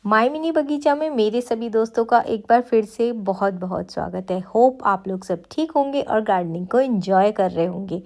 My mini बगीचा में मेरे सभी दोस्तों का एक बार फिर से बहुत बहुत स्वागत है। होप आप लोग सब ठीक होंगे और गार्डनिंग को एंजॉय कर रहे होंगे,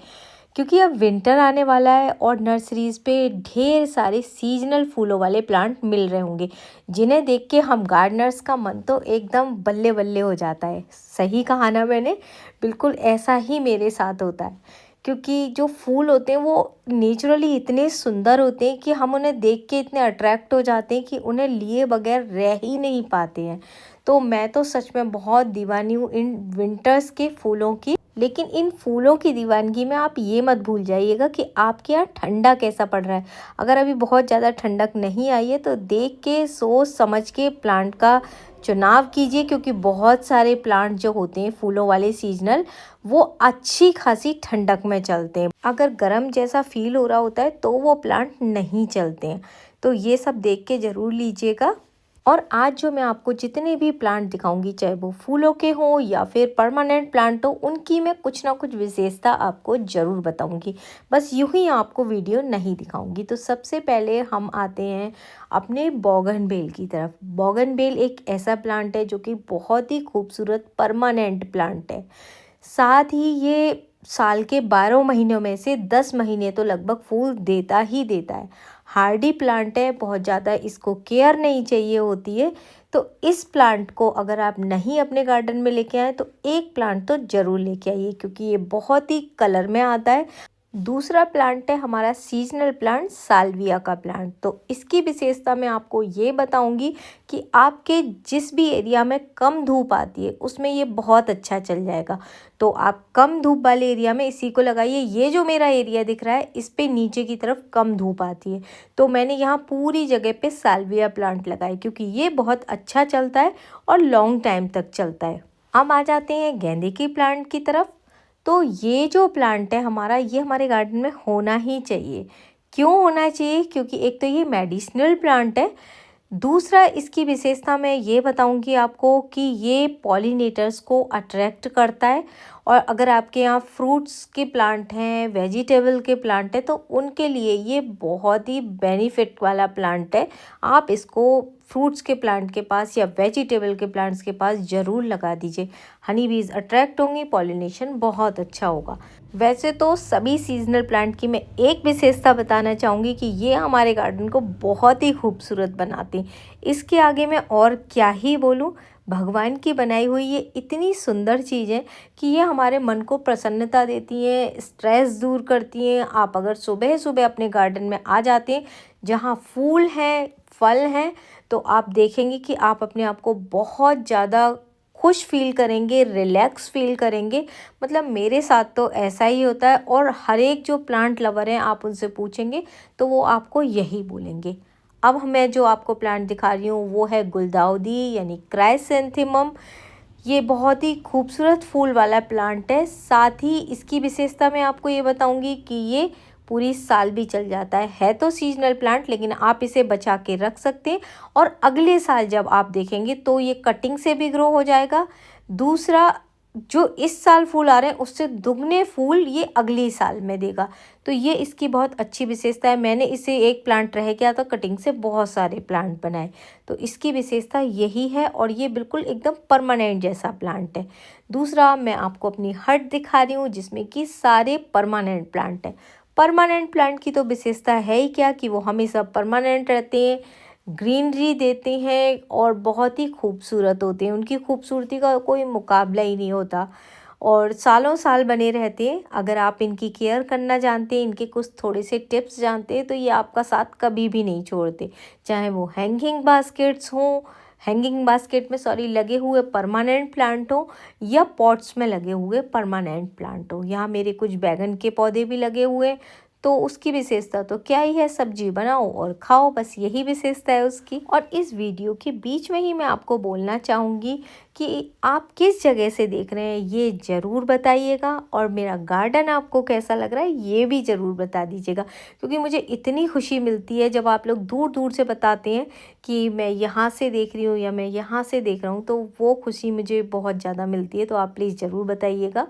क्योंकि अब विंटर आने वाला है और नर्सरीज पे ढेर सारे सीजनल फूलों वाले प्लांट मिल रहे होंगे, जिन्हें देख के हम गार्डनर्स का मन तो एकदम बल्ले बल्ले हो जाता है। सही कहा ना मैंने? बिल्कुल ऐसा ही मेरे साथ होता है, क्योंकि जो फूल होते हैं वो नेचुरली इतने सुंदर होते हैं कि हम उन्हें देख के इतने अट्रैक्ट हो जाते हैं कि उन्हें लिए बगैर रह ही नहीं पाते हैं। तो मैं तो सच में बहुत दीवानी हूँ इन विंटर्स के फूलों की। लेकिन इन फूलों की दीवानगी में आप ये मत भूल जाइएगा कि आपके यहाँ ठंडा कैसा पड़ रहा है। अगर अभी बहुत ज़्यादा ठंडक नहीं आई है तो देख के सोच समझ के प्लांट का चुनाव कीजिए, क्योंकि बहुत सारे प्लांट जो होते हैं फूलों वाले सीजनल, वो अच्छी खासी ठंडक में चलते हैं। अगर गर्म जैसा फील हो रहा होता है तो वो प्लांट नहीं चलते हैं। तो ये सब देख के ज़रूर लीजिएगा। और आज जो मैं आपको जितने भी प्लांट दिखाऊंगी, चाहे वो फूलों के हों या फिर परमानेंट प्लांट हो, उनकी मैं कुछ ना कुछ विशेषता आपको ज़रूर बताऊंगी। बस यूं ही आपको वीडियो नहीं दिखाऊंगी। तो सबसे पहले हम आते हैं अपने बोगनवेल की तरफ। बोगनवेल एक ऐसा प्लांट है जो कि बहुत ही खूबसूरत परमानेंट प्लांट है। साथ ही ये साल के 12 महीनों में से 10 महीने तो लगभग फूल देता ही देता है। हार्डी प्लांट है, बहुत ज़्यादा इसको केयर नहीं चाहिए होती है। तो इस प्लांट को अगर आप नहीं अपने गार्डन में लेके आए तो एक प्लांट तो ज़रूर लेके आइए, क्योंकि ये बहुत ही कलर में आता है। दूसरा प्लांट है हमारा सीजनल प्लांट, साल्विया का प्लांट। तो इसकी विशेषता मैं आपको ये बताऊंगी कि आपके जिस भी एरिया में कम धूप आती है उसमें ये बहुत अच्छा चल जाएगा। तो आप कम धूप वाले एरिया में इसी को लगाइए। ये जो मेरा एरिया दिख रहा है, इस पे नीचे की तरफ कम धूप आती है, तो मैंने यहाँ पूरी जगह पे साल्विया प्लांट लगाए, क्योंकि ये बहुत अच्छा चलता है और लॉन्ग टाइम तक चलता है। अब आ जाते हैं गेंदे की प्लांट की तरफ। तो ये जो प्लांट है हमारा, ये हमारे गार्डन में होना ही चाहिए। क्यों होना चाहिए? क्योंकि एक तो ये मेडिसिनल प्लांट है। दूसरा, इसकी विशेषता मैं ये बताऊंगी आपको कि ये पॉलिनेटर्स को अट्रैक्ट करता है। और अगर आपके यहाँ फ्रूट्स के प्लांट हैं, वेजिटेबल के प्लांट हैं, तो उनके लिए ये बहुत ही बेनिफिट वाला प्लांट है। आप इसको फ्रूट्स के प्लांट के पास या वेजिटेबल के प्लांट्स के पास ज़रूर लगा दीजिए। हनी बीज अट्रैक्ट होंगी, पॉलिनेशन बहुत अच्छा होगा। वैसे तो सभी सीजनल प्लांट की मैं एक विशेषता बताना चाहूँगी कि ये हमारे गार्डन को बहुत ही खूबसूरत बनाते हैं। इसके आगे मैं और क्या ही बोलूँ। भगवान की बनाई हुई ये इतनी सुंदर चीज़ है कि ये हमारे मन को प्रसन्नता देती हैं, स्ट्रेस दूर करती हैं। आप अगर सुबह सुबह अपने गार्डन में आ जाते हैं जहाँ फूल हैं, फल हैं, तो आप देखेंगे कि आप अपने आप को बहुत ज़्यादा खुश फील करेंगे, रिलैक्स फील करेंगे। मतलब मेरे साथ तो ऐसा ही होता है। और हर एक जो प्लांट लवर हैं, आप उनसे पूछेंगे तो वो आपको यही बोलेंगे। अब मैं जो आपको प्लांट दिखा रही हूँ वो है गुलदाउदी, यानी क्राइसैंथेमम। ये बहुत ही खूबसूरत फूल वाला प्लांट है। साथ ही इसकी विशेषता मैं आपको ये बताऊंगी कि ये पूरी साल भी चल जाता है तो सीजनल प्लांट, लेकिन आप इसे बचा के रख सकते हैं और अगले साल जब आप देखेंगे तो ये कटिंग से भी ग्रो हो जाएगा। दूसरा, जो इस साल फूल आ रहे हैं उससे दुगने फूल ये अगले साल में देगा। तो ये इसकी बहुत अच्छी विशेषता है। मैंने इसे एक प्लांट रह गया था कटिंग से, बहुत सारे प्लांट बनाए। तो इसकी विशेषता यही है और ये बिल्कुल एकदम परमानेंट जैसा प्लांट है। दूसरा, मैं आपको अपनी हट दिखा रही हूँ जिसमें कि सारे परमानेंट प्लांट हैं। परमानेंट प्लांट की तो विशेषता है ही क्या कि वो हमेशा परमानेंट रहते हैं, ग्रीनरी देते हैं और बहुत ही खूबसूरत होते हैं। उनकी खूबसूरती का कोई मुकाबला ही नहीं होता और सालों साल बने रहते हैं। अगर आप इनकी केयर करना जानते हैं, इनके कुछ थोड़े से टिप्स जानते हैं, तो ये आपका साथ कभी भी नहीं छोड़ते। चाहे वो हैंगिंग बास्केट्स हों, हैंगिंग बास्केट में लगे हुए परमानेंट प्लांट हो या पॉट्स में लगे हुए परमानेंट प्लांट हो। यहाँ मेरे कुछ बैगन के पौधे भी लगे हुए, तो उसकी विशेषता तो क्या ही है, सब्जी बनाओ और खाओ, बस यही विशेषता है उसकी। और इस वीडियो के बीच में ही मैं आपको बोलना चाहूँगी कि आप किस जगह से देख रहे हैं ये ज़रूर बताइएगा, और मेरा गार्डन आपको कैसा लग रहा है ये भी ज़रूर बता दीजिएगा, क्योंकि मुझे इतनी खुशी मिलती है जब आप लोग दूर दूर से बताते हैं कि मैं यहाँ से देख रही हूँ या मैं यहाँ से देख रहा हूँ, तो वो खुशी मुझे बहुत ज़्यादा मिलती है। तो आप प्लीज़ ज़रूर बताइएगा।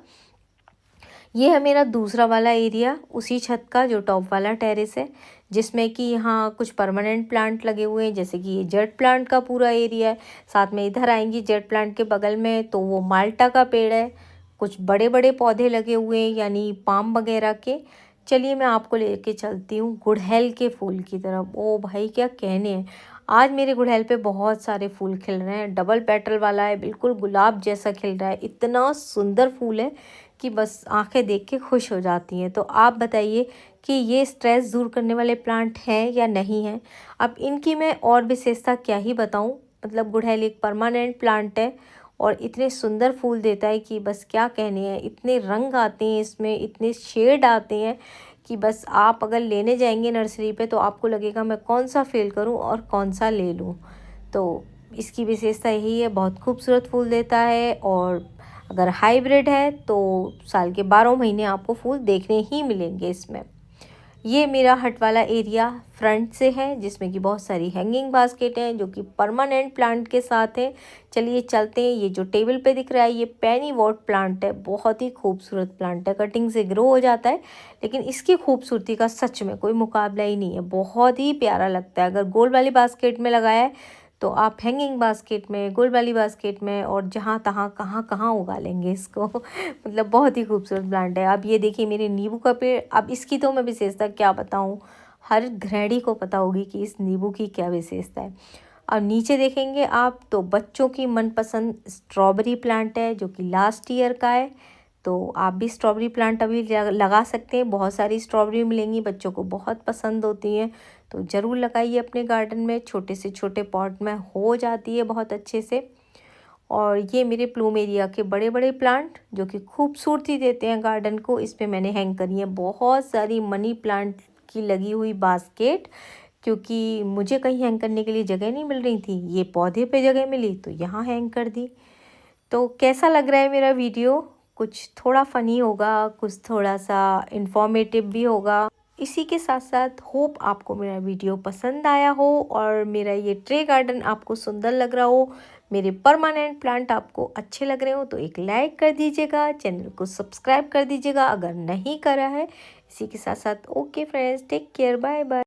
ये है मेरा दूसरा वाला एरिया, उसी छत का जो टॉप वाला टेरेस है, जिसमें कि यहाँ कुछ परमानेंट प्लांट लगे हुए हैं, जैसे कि ये जेट प्लांट का पूरा एरिया है। साथ में इधर आएंगी जेट प्लांट के बगल में तो वो माल्टा का पेड़ है। कुछ बड़े बड़े पौधे लगे हुए हैं यानी पाम वगैरह के। चलिए मैं आपको लेके चलती हूँ गुड़हल के फूल की तरफ। ओ भाई क्या कहने हैं, आज मेरे गुड़हल पे बहुत सारे फूल खिल रहे हैं। डबल पेटल वाला है, बिल्कुल गुलाब जैसा खिल रहा है, इतना सुंदर फूल है कि बस आंखें देख के खुश हो जाती हैं। तो आप बताइए कि ये स्ट्रेस दूर करने वाले प्लांट हैं या नहीं हैं। अब इनकी मैं और विशेषता क्या ही बताऊं, मतलब गुड़हल एक परमानेंट प्लांट है और इतने सुंदर फूल देता है कि बस क्या कहने हैं। इतने रंग आते हैं इसमें, इतने शेड आते हैं कि बस आप अगर लेने जाएंगे नर्सरी पे तो आपको लगेगा मैं कौन सा फेल करूं और कौन सा ले लूं। तो इसकी विशेषता यही है, बहुत खूबसूरत फूल देता है, और अगर हाइब्रिड है तो साल के 12 महीने आपको फूल देखने ही मिलेंगे इसमें। ये मेरा हट वाला एरिया फ्रंट से है, जिसमें कि बहुत सारी हैंगिंग बास्केट हैं जो कि परमानेंट प्लांट के साथ है। चलिए चलते हैं। ये जो टेबल पे दिख रहा है ये पेनी वॉट प्लांट है, बहुत ही खूबसूरत प्लांट है, कटिंग से ग्रो हो जाता है, लेकिन इसकी खूबसूरती का सच में कोई मुकाबला ही नहीं है, बहुत ही प्यारा लगता है। अगर गोल वाली बास्केट में लगाया है तो आप हैंगिंग बास्केट में, गोल वाली बास्केट में और जहाँ तहाँ कहाँ कहाँ उगा लेंगे इसको मतलब बहुत ही खूबसूरत प्लांट है। अब ये देखिए मेरे नींबू का पेड़, अब इसकी तो मैं विशेषता क्या बताऊँ, हर गृहिणी को पता होगी कि इस नींबू की क्या विशेषता है। और नीचे देखेंगे आप तो बच्चों की मनपसंद स्ट्रॉबेरी प्लांट है जो कि लास्ट ईयर का है। तो आप भी स्ट्रॉबेरी प्लांट अभी लगा सकते हैं, बहुत सारी स्ट्रॉबेरी मिलेंगी, बच्चों को बहुत पसंद होती हैं, तो ज़रूर लगाइए अपने गार्डन में। छोटे से छोटे पॉट में हो जाती है बहुत अच्छे से। और ये मेरे प्लूमेरिया के बड़े बड़े प्लांट जो कि खूबसूरती देते हैं गार्डन को, इस पे मैंने हैंग करी है बहुत सारी मनी प्लांट की लगी हुई बास्केट, क्योंकि मुझे कहीं हैंग करने के लिए जगह नहीं मिल रही थी, ये पौधे पे जगह मिली तो यहाँ हैंग कर दी। तो कैसा लग रहा है मेरा वीडियो, कुछ थोड़ा फ़नी होगा, कुछ थोड़ा सा इन्फॉर्मेटिव भी होगा। इसी के साथ साथ होप आपको मेरा वीडियो पसंद आया हो और मेरा ये ट्रे गार्डन आपको सुंदर लग रहा हो, मेरे परमानेंट प्लांट आपको अच्छे लग रहे हो, तो एक लाइक कर दीजिएगा, चैनल को सब्सक्राइब कर दीजिएगा अगर नहीं करा है। इसी के साथ साथ okay friends, take care, bye bye.